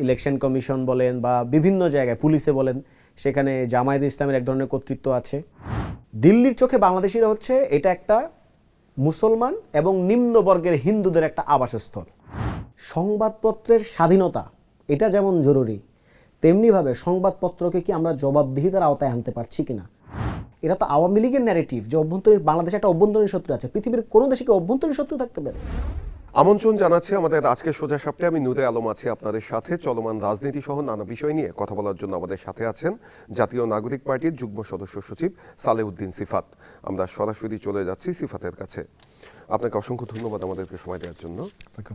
Election commission বলেন বা বিভিন্ন জায়গায় পুলিশে বলেন, সেখানে জামায়াতে ইসলামের এক ধরনের কর্তৃত্ব আছে। দিল্লির চোখে বাংলাদেশিরা হচ্ছে এটা একটা মুসলমান এবং নিম্নবর্গের হিন্দুদের একটা আবাসস্থল। সংবাদপত্রের স্বাধীনতা এটা যেমন জরুরি, তেমনিভাবে সংবাদপত্রকে কি আমরা জবাবদিহিতার আওতায় আনতে পারছি কিনা। এটা তো আওয়ামী লীগের ন্যারেটিভ যে অভ্যন্তরীণ বাংলাদেশে একটা অভ্যন্তরীণ শত্রু আছে। পৃথিবীর কোনো দেশে কি অভ্যন্তরীণ শত্রু থাকতে পারে? আমন্ত্রণ জানাচ্ছি আমাদের আজকের সোজা সাপটে। আমি নূরে আলম আছি আপনাদের সাথে। চলমান রাজনীতি সহ নানা বিষয় নিয়ে কথা বলার জন্য আমাদের সাথে আছেন জাতীয় নাগরিক পার্টির যুগ্ম সদস্য সচিব সালেউদ্দিন সিফাত। আমরা সরাসরি চলে যাচ্ছি সিফাতের কাছে। আপনাকে অসংখ্য ধন্যবাদ আমাদেরকে সময় দেওয়ার জন্য।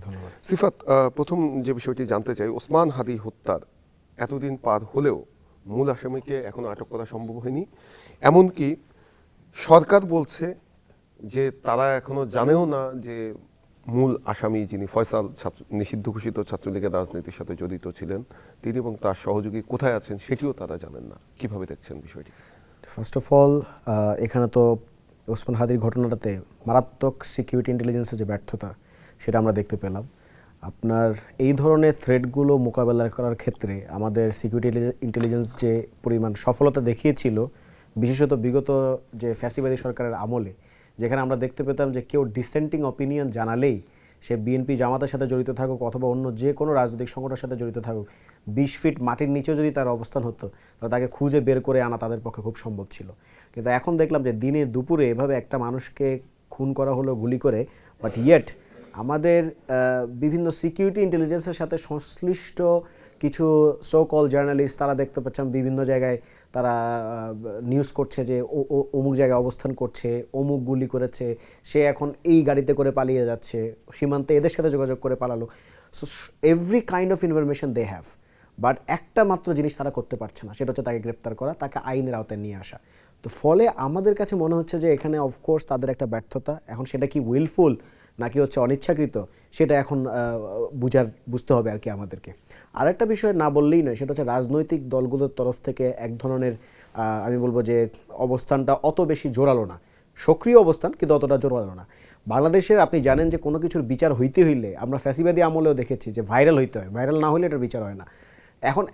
ধন্যবাদ সিফাত, প্রথম যে বিষয়টি জানতে চাই, ওসমান হাদি হত্যার এতদিন পার হলেও মূল আসামিকে এখনো আটক করা সম্ভব হয়নি। এমনকি সরকার বলছে যে তারা এখনো জানেও না যে মূল আসামি যিনি ফয়সাল নিষিদ্ধ ঘোষিত ছাত্রলীগের রাজনীতির সাথে জড়িত ছিলেন তিনি এবং তার সহযোগী কোথায় আছেন সেটিও তারা জানেন না। কিভাবে দেখছেন বিষয়টি? ফার্স্ট অফ অল, এখানে তো ওসমান হাদির ঘটনাটাতে মারাত্মক সিকিউরিটি ইন্টেলিজেন্সের যে ব্যর্থতা সেটা আমরা দেখতে পেলাম। আপনার এই ধরনের থ্রেটগুলো মোকাবেলা করার ক্ষেত্রে আমাদের সিকিউরিটি ইন্টেলিজেন্স যে পরিমাণ সফলতা দেখিয়েছিল, বিশেষত বিগত যে ফ্যাসিবাদী সরকারের আমলে, যেখানে আমরা দেখতে পেতাম যে কেউ ডিসেন্টিং অপিনিয়ন জানালেই সে বিএনপি জামাতের সাথে জড়িত থাকুক অথবা অন্য যে কোনো রাজনৈতিক সংগঠনের সাথে জড়িত থাকুক, 20 ফিট মাটির নিচেও যদি তার অবস্থান হতো তাহলে তাকে খুঁজে বের করে আনা তাদের পক্ষে খুব সম্ভব ছিল। কিন্তু এখন দেখলাম যে দিনে দুপুরে এভাবে একটা মানুষকে খুন করা হলো গুলি করে, বাট ইয়েট আমাদের বিভিন্ন সিকিউরিটি ইন্টেলিজেন্সের সাথে সংশ্লিষ্ট কিছু সো কল জার্নালিস্ট তারা দেখতে পাচ্ছেন বিভিন্ন জায়গায় তারা নিউজ করছে যে অমুক জায়গায় অবস্থান করছে, অমুক গুলি করেছে, সে এখন এই গাড়িতে করে পালিয়ে যাচ্ছে, সীমান্তে এদের সাথে যোগাযোগ করে পালালো। So every kind of information they have, but একটা মাত্র জিনিস তারা করতে পারছে না, সেটা হচ্ছে তাকে গ্রেপ্তার করা, তাকে আইনের আওতায় নিয়ে আসা। তো ফলে আমাদের কাছে মনে হচ্ছে যে এখানে অফকোর্স তাদের একটা ব্যর্থতা। এখন সেটা কি উইলফুল নাকি হচ্ছে অনিচ্ছাকৃত সেটা এখন বুঝতে হবে আর কি আমাদেরকে। আরেকটা বিষয় না বললেই নয়, সেটা হচ্ছে রাজনৈতিক দলগুলোর তরফ থেকে এক ধরনের আমি বলবো যে অবস্থানটা অত বেশি জোরালো না, সক্রিয় অবস্থান কিন্তু অতটা জোরালো না। বাংলাদেশের আপনি জানেন যে কোনো কিছুর বিচার হইতে হইলে আমরা ফ্যাসিবাদী আমলেও দেখেছি যে ভাইরাল হইতে হয়, ভাইরাল না হলে এটার বিচার হয় না। এখন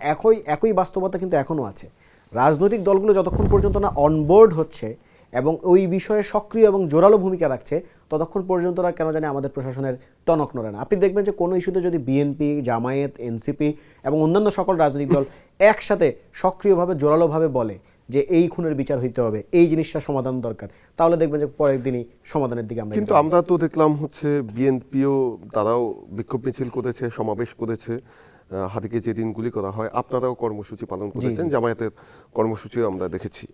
একই বাস্তবতা কিন্তু এখনও আছে। রাজনৈতিক দলগুলো যতক্ষণ পর্যন্ত না অনবোর্ড হচ্ছে এবং ওই বিষয়ে সক্রিয় এবং জোরালো ভূমিকা রাখছে ততক্ষণ পর্যন্ত কেন জানি আমাদের প্রশাসনের টনক নড়ে না। আপনি দেখবেন যে কোনো ইস্যুতে যদি বিএনপি, জামায়াত, এনসিপি এবং অন্যান্য সকল রাজনৈতিক দল একসাথে সক্রিয়ভাবে জোরালোভাবে বলে যে এই খুনের বিচার হইতে হবে, এই জিনিসটা সমাধান দরকার, তাহলে দেখবেন যে পরের দিনই সমাধানের দিকে আমরা। কিন্তু আমরা তো দেখলাম হচ্ছে বিএনপিও তারাও বিক্ষোভ মিছিল করেছে, সমাবেশ করেছে, হাদিকে যেদিন গুলি করা হয় আপনারাও কর্মসূচি পালন করেছেন, জামায়াতের কর্মসূচিও আমরা দেখেছি।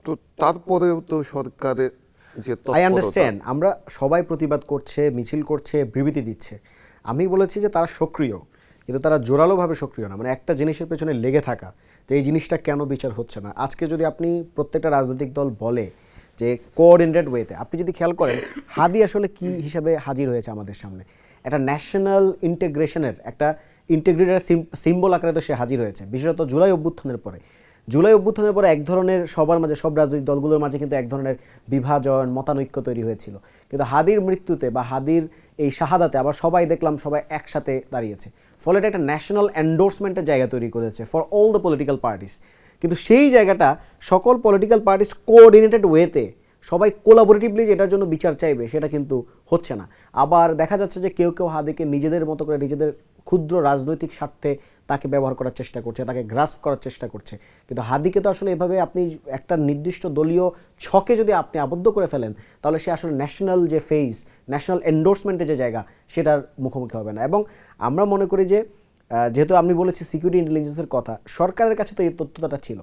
তো তারপরেও তো সরকারের যে আই আন্ডারস্ট্যান্ড, আমরা সবাই প্রতিবাদ করছে, মিছিল করছে, বিবৃতি দিচ্ছে। আমি বলেছি যে তারা সক্রিয়, কিন্তু তারা জোরালোভাবে সক্রিয় না। মানে একটা জিনিসের পেছনে লেগে থাকা যে এই জিনিসটা কেন বিচার হচ্ছে না। আজকে যদি আপনি প্রত্যেকটা রাজনৈতিক দল বলে যে কোঅর্ডিনেটেড ওয়েতে, আপনি যদি খেয়াল করেন হাদি আসলে কি হিসাবে হাজির হয়েছে আমাদের সামনে, একটা ন্যাশনাল ইন্টিগ্রেশনের একটা ইন্টিগ্রেটেড সিম্বল আকারে তো সে হাজির হয়েছে। বিশেষত জুলাই অভ্যুত্থানের পরে এক ধরনের সবার মাঝে, সব রাজনৈতিক দলগুলোর মাঝে কিন্তু এক ধরনের বিভাজন, মতানৈক্য তৈরি হয়েছিল। কিন্তু হাদির মৃত্যুতে বা হাদির এই শাহাদাতে আবার সবাই দেখলাম সবাই একসাথে দাঁড়িয়েছে। ফলে এটা একটা ন্যাশনাল এন্ডোর্সমেন্টের জায়গা তৈরি করেছে for all the political parties. কিন্তু সেই জায়গাটা সকল পলিটিক্যাল পার্টিস কোঅর্ডিনেটেড ওয়েতে সবাই কোলাবোরেটিভলি এটার জন্য বিচার চাইবে সেটা কিন্তু হচ্ছে না। আবার দেখা যাচ্ছে যে কেউ হাদিকে নিজেদের মতো করে নিজেদের ক্ষুদ্র রাজনৈতিক স্বার্থে তাকে ব্যবহার করার চেষ্টা করছে, তাকে গ্রাস্প করার চেষ্টা করছে। কিন্তু হাদিকে তো আসলে এভাবে আপনি একটা নির্দিষ্ট দলীয় ছকে যদি আপনি আবদ্ধ করে ফেলেন তাহলে সে আসলে ন্যাশনাল যে ফেস, ন্যাশনাল এন্ডোর্সমেন্টের যে জায়গা সেটার মুখোমুখি হবে না। এবং আমরা মনে করি যে যেহেতু আমি বলেছি সিকিউরিটি ইন্টেলিজেন্সের কথা, সরকারের কাছে তো এই তথ্যটা ছিল,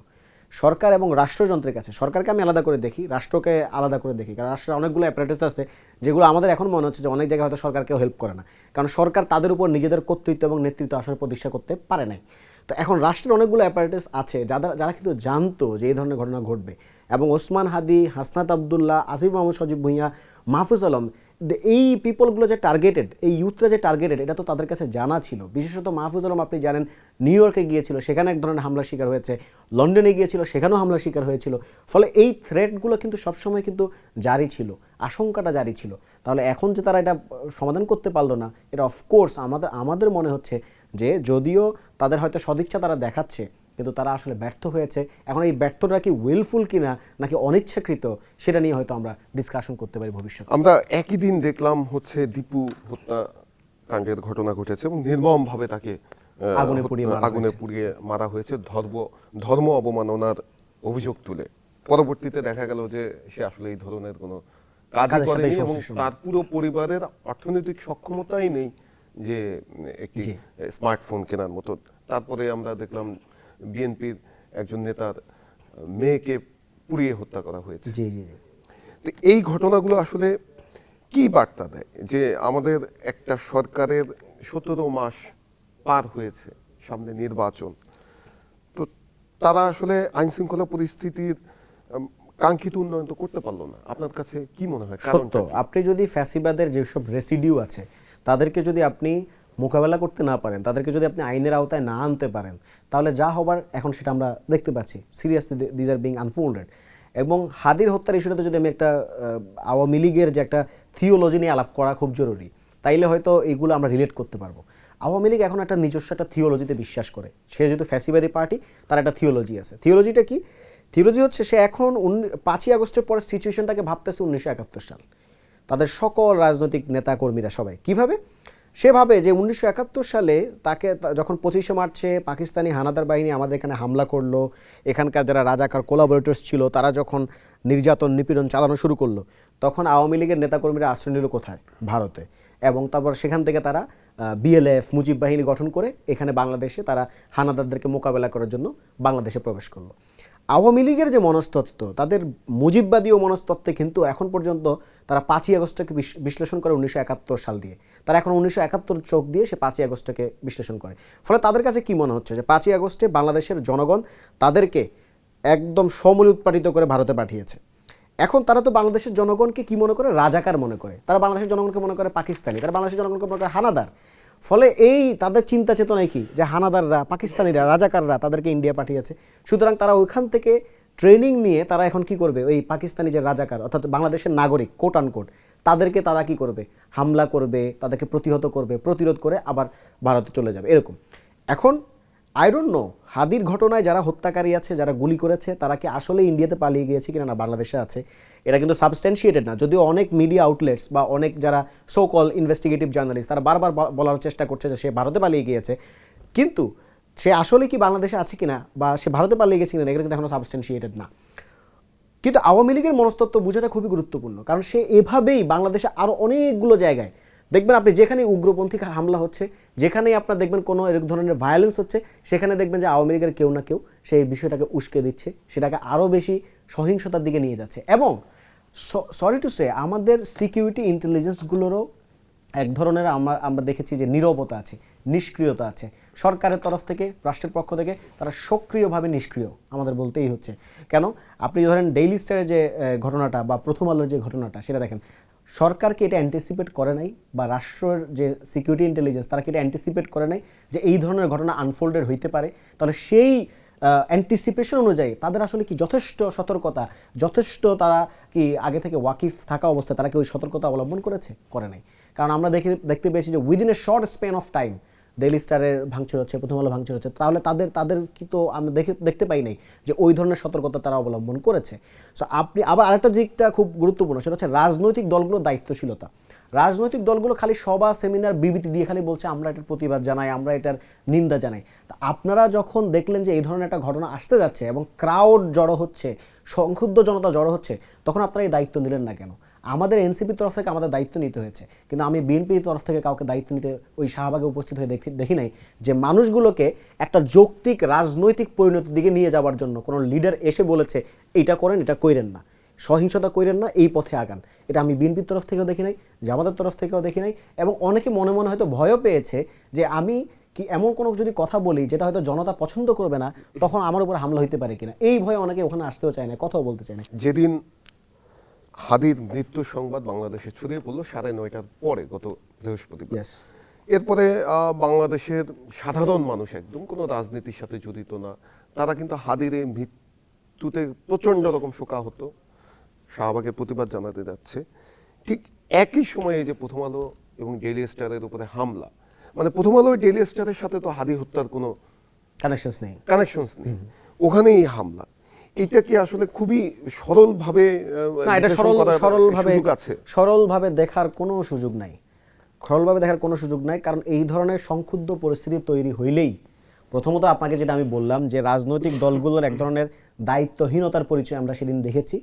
সরকার এবং রাষ্ট্রযন্ত্রের কাছে। সরকারকে আমি আলাদা করে দেখি, রাষ্ট্রকে আলাদা করে দেখি, কারণ রাষ্ট্রের অনেকগুলো অ্যাপারেটাস আছে যেগুলো আমাদের এখন মনে হচ্ছে যে অনেক জায়গায় হয়তো সরকারকেও হেল্প করে না, কারণ সরকার তাদের উপর নিজেদের কর্তৃত্ব এবং নেতৃত্ব আসলে প্রতিষ্ঠা করতে পারে নাই। তো এখন রাষ্ট্রের অনেকগুলো অ্যাপারেটাস আছে যারা কিন্তু জানতো যে এই ধরনের ঘটনা ঘটবে। এবং ওসমান হাদি, হাসনাত আবদুল্লাহ, আসিফ মাহমুদ সজীব ভুঁইয়া, মাহফুজ আলম, এই পিপলগুলো যে টার্গেটেড, এই ইউথরা যে টার্গেটেড, এটা তো তাদের কাছে জানা ছিল। বিশেষত মাহফুজ আলম আপনি জানেন নিউ ইয়র্কে গিয়েছিল, সেখানে এক ধরনের হামলার শিকার হয়েছে, লন্ডনে গিয়েছিল, সেখানেও হামলার শিকার হয়েছিল। ফলে এই থ্রেটগুলো কিন্তু সবসময় কিন্তু জারি ছিল, আশঙ্কাটা জারি ছিল। তাহলে এখন যে তারা এটা সমাধান করতে পারলো না, এটা অফকোর্স আমাদের মনে হচ্ছে যে যদিও তাদের হয়তো সদিচ্ছা তারা দেখাচ্ছে, কিন্তু তারা আসলে ব্যর্থ হয়েছে। এখন এই ব্যর্থটা কি উইলফুল কিনা নাকি অনিচ্ছাকৃত, সেটা নিয়ে হয়তো আমরা ডিসকাশন করতে পারি ভবিষ্যতে। আমরা একই দিন দেখলাম হচ্ছে দীপু হত্যাকাণ্ডের ঘটনা ঘটেছে এবং নির্মমভাবে তাকে আগুনে পুড়িয়ে মারা হয়েছে ধর্ম অবমাননার অভিযোগ তুলে। পরবর্তীতে দেখা গেল যে সে আসলে এই ধরনের কোনো কাজ করেনি এবং তার পুরো পরিবারের অর্থনৈতিক সক্ষমতাই নেই যে একটি স্মার্টফোন কেনার মতো। তারপরে আমরা দেখলাম বিএনপির একজন নেতার মেয়েকে পুড়িয়ে হত্যা করা হয়েছে। জি জি। তো এই ঘটনাগুলো আসলে কি বার্তা দেয় যে আমাদের একটা সরকারের 17 মাস পার হয়েছে, সামনে নির্বাচন, তো তারা আসলে আইন শৃঙ্খলা পরিস্থিতির কাঙ্ক্ষিত উন্নয়ন তো করতে পারলো না। আপনার কাছে কি মনে হয়? সত্য, আপনি যদি ফ্যাসিবাদের যেসব রেসিডিউ আছে তাদেরকে যদি আপনি মোকাবেলা করতে না পারেন, তাদেরকে যদি আপনি আইনের আওতায় না আনতে পারেন, তাহলে যা হবার এখন সেটা আমরা দেখতে পাচ্ছি। Seriously these are being unfolded. এবং হাদির হত্যার ইস্যুটাতে যদি আমি একটা আওয়ামী লীগের যে একটা থিওলজি নিয়ে আলাপ করা খুব জরুরি, তাইলে হয়তো এইগুলো আমরা রিলেট করতে পারবো। আওয়ামী লীগ এখন একটা নিজস্ব একটা থিওলজিতে বিশ্বাস করে। সে যেহেতু ফ্যাসিবাদী পার্টি, তার একটা থিওলজি আছে। থিওলজিটা কি? থিওলজি হচ্ছে সে এখন 5ই আগস্টের পরে সিচুয়েশনটাকে ভাবতেছে 1971 সাল। তাদের সকল রাজনৈতিক নেতাকর্মীরা সবাই কিভাবে সেভাবে যে 1971 সালে তাকে যখন 25শে মার্চে পাকিস্তানি হানাদার বাহিনী আমাদের এখানে হামলা করলো, এখানকার যারা রাজাকার কোলাবোরেটর্স ছিল তারা যখন নির্যাতন নিপীড়ন চালানো শুরু করলো, তখন আওয়ামী লীগের নেতাকর্মীরা আশ্রয় নিল কোথায়? ভারতে। এবং তারপর সেখান থেকে তারা বিএলএফ মুজিব বাহিনী গঠন করে এখানে বাংলাদেশে তারা হানাদারদেরকে মোকাবেলা করার জন্য বাংলাদেশে প্রবেশ করলো। আওয়ামী লীগের যে মনস্তত্ত্ব, তাদের মুজিববাদীও মনস্তত্ত্বে কিন্তু এখন পর্যন্ত তারা 5ই আগস্টকে বিশ্লেষণ করে 1971 সাল দিয়ে। তারা এখন 1971 চোখ দিয়ে সে 5ই আগস্টকে বিশ্লেষণ করে। ফলে তাদের কাছে কি মনে হচ্ছে যে 5ই আগস্টে বাংলাদেশের জনগণ তাদেরকে একদম সমূলে উৎপাটিত করে ভারতে পাঠিয়েছে। এখন তারা তো বাংলাদেশের জনগণকে কি মনে করে? রাজাকার মনে করে। তারা বাংলাদেশের জনগণকে মনে করে পাকিস্তানি, তারা বাংলাদেশের জনগণকে মনে করে হানাদার। ফলে এই তাদের চিন্তা চেতনায় কি যে হানাদাররা, পাকিস্তানিরা, রাজাকাররা তাদেরকে ইন্ডিয়া পাঠিয়েছে। সুতরাং তারা ওইখান থেকে ট্রেনিং নিয়ে তারা এখন কি করবে? ওই পাকিস্তানি যে রাজাকার অর্থাৎ বাংলাদেশের নাগরিক কোট আনকোট, তাদেরকে তারা কি করবে? হামলা করবে, তাদেরকে প্রতিহত করবে, প্রতিরোধ করে আবার ভারতে চলে যাবে, এরকম। এখন আই ডোন্ট নো হাদির ঘটনায় যারা হত্যাকারী আছে, যারা গুলি করেছে, তারা কি আসলে ইন্ডিয়াতে পালিয়ে গিয়েছে কিনা না বাংলাদেশে আছে, এটা কিন্তু সাবস্ট্যান্সিয়েটেড না। যদিও অনেক মিডিয়া আউটলেটস বা অনেক যারা সো কল ইনভেস্টিগেটিভ জার্নালিস্ট তারা বারবার বলার চেষ্টা করছে যে সে ভারতে পালিয়ে গিয়েছে, কিন্তু সে আসলে কি বাংলাদেশে আছে কিনা বা সে ভারতে পালিয়ে গেছে কিনা এটা কিন্তু এখনো সাবস্ট্যান্সিয়েটেড না। কিন্তু আওয়ামী লীগের মনস্তত্ত্ব বোঝাটা খুবই গুরুত্বপূর্ণ, কারণ সে এভাবেই বাংলাদেশে আরও অনেকগুলো জায়গায় দেখবেন আপনি, যেখানে উগ্রপন্থী হামলা হচ্ছে, যেখানেই আপনার দেখবেন কোনো এরকম ধরনের ভায়োলেন্স হচ্ছে, সেখানে দেখবেন যে আওয়ামী লীগের কেউ না কেউ সেই বিষয়টাকে উস্কে দিচ্ছে, সেটাকে আরও বেশি সহিংসতার দিকে নিয়ে যাচ্ছে। এবং সরি টু সে, আমাদের সিকিউরিটি ইন্টেলিজেন্সগুলোরও এক ধরনের আমরা দেখেছি যে নীরবতা আছে, নিষ্ক্রিয়তা আছে। সরকারের তরফ থেকে, রাষ্ট্রের পক্ষ থেকে তারা সক্রিয়ভাবে নিষ্ক্রিয় আমাদের বলতেই হচ্ছে। কেন? আপনি ধরেন ডেইলি স্টারের যে ঘটনাটা বা প্রথম আলোর যে ঘটনাটা, সেটা দেখেন, সরকারকে এটা অ্যান্টিসিপেট করে নাই বা রাষ্ট্রের যে সিকিউরিটি ইন্টেলিজেন্স তারা কি এটা অ্যান্টিসিপেট করে নাই যে এই ধরনের ঘটনা আনফোল্ডেড হইতে পারে? তাহলে সেই অ্যান্টিসিপেশন অনুযায়ী তাদের আসলে কি যথেষ্ট সতর্কতা, যথেষ্ট তারা কি আগে থেকে ওয়াকিফ থাকা অবস্থায় তারা কি ওই সতর্কতা অবলম্বন করেছে? করে নাই। কারণ আমরা দেখতে পেয়েছি যে within a short span of time daily স্টারের ভাঙচুর হচ্ছে, প্রথম আলো ভাঙচুর হচ্ছে। তাহলে তাদের কি তো আমরা দেখতে পাই নাই যে ওই ধরনের সতর্কতা তারা অবলম্বন করেছে। সো আপনি আবার আরেকটা দিকটা খুব গুরুত্বপূর্ণ, সেটা হচ্ছে রাজনৈতিক দলগুলোর দায়িত্বশীলতা। রাজনৈতিক দলগুলো খালি সভা, সেমিনার, বিবৃতি দিয়ে খালি বলছে আমরা এটার প্রতিবাদ জানাই, আমরা এটার নিন্দা জানাই। তা আপনারা যখন দেখলেন যে এই ধরনের একটা ঘটনা আসতে যাচ্ছে এবং ক্রাউড জড়ো হচ্ছে, সংক্ষুব্ধ জনতা জড়ো হচ্ছে, তখন আপনারা এই দায়িত্ব নিলেন না কেন? আমাদের এনসিপির তরফ থেকে আমাদের দায়িত্ব নিতে হয়েছে, কিন্তু আমি বিএনপির তরফ থেকে কাউকে দায়িত্ব নিতে ওই শাহবাগে উপস্থিত হয়ে দেখি নাই যে মানুষগুলোকে একটা যৌক্তিক রাজনৈতিক পরিণতির দিকে নিয়ে যাওয়ার জন্য কোনো লিডার এসে বলেছে এটা করেন, এটা কইরেন না, সহিংসতা কইরেন না, এই পথে আগান। এটা আমি বিএনপির তরফ থেকেও দেখি নাই, জামাতের তরফ থেকেও দেখি নাই। এবং অনেকে মনে মনে হয়তো ভয়ও পেয়েছে যে আমি কি এমন কোনো যদি কথা বলি যেটা হয়তো জনতা পছন্দ করবে না, তখন আমার উপর হামলা হইতে পারে কিনা, এই ভয়ে অনেকে ওখানে আসতেও চায় না, কথাও বলতে চায় না। যেদিন হাদির মৃত্যু সংবাদ বাংলাদেশে ছড়িয়ে পড়লো 9:30টার পরে, গত বৃহস্পতিবার, এরপরে বাংলাদেশের সাধারণ মানুষ, একদম কোনো রাজনীতির সাথে জড়িত না, তারা কিন্তু হাদির এই মৃত্যুতে প্রচন্ড রকম শোকাহত, শাহবাগে প্রতিবাদ জানাতে যাচ্ছে। ঠিক একই সময়ে যে প্রথম আলো এবং ডেইলি স্টারের উপরে হামলা, মানে প্রথম আলো ডেইলি স্টারের সাথে তো হাদি হত্যার কোনো কানেকশনস নেই। কানেকশনস নেই, ওখানেই হামলা। এটা কি আসলে খুবই সরলভাবে না, এটা সরলভাবে দেখার কোনো সুযোগ নাই। সরলভাবে দেখার কোনো সুযোগ নাই, কারণ এই ধরনের সংক্ষুব্ধ পরিস্থিতি তৈরি হইলেই প্রথমত আপনাকে যেটা আমি বললাম যে রাজনৈতিক দলগুলোর এক ধরনের দায়িত্বহীনতার পরিচয় আমরা সেদিন দেখেছি।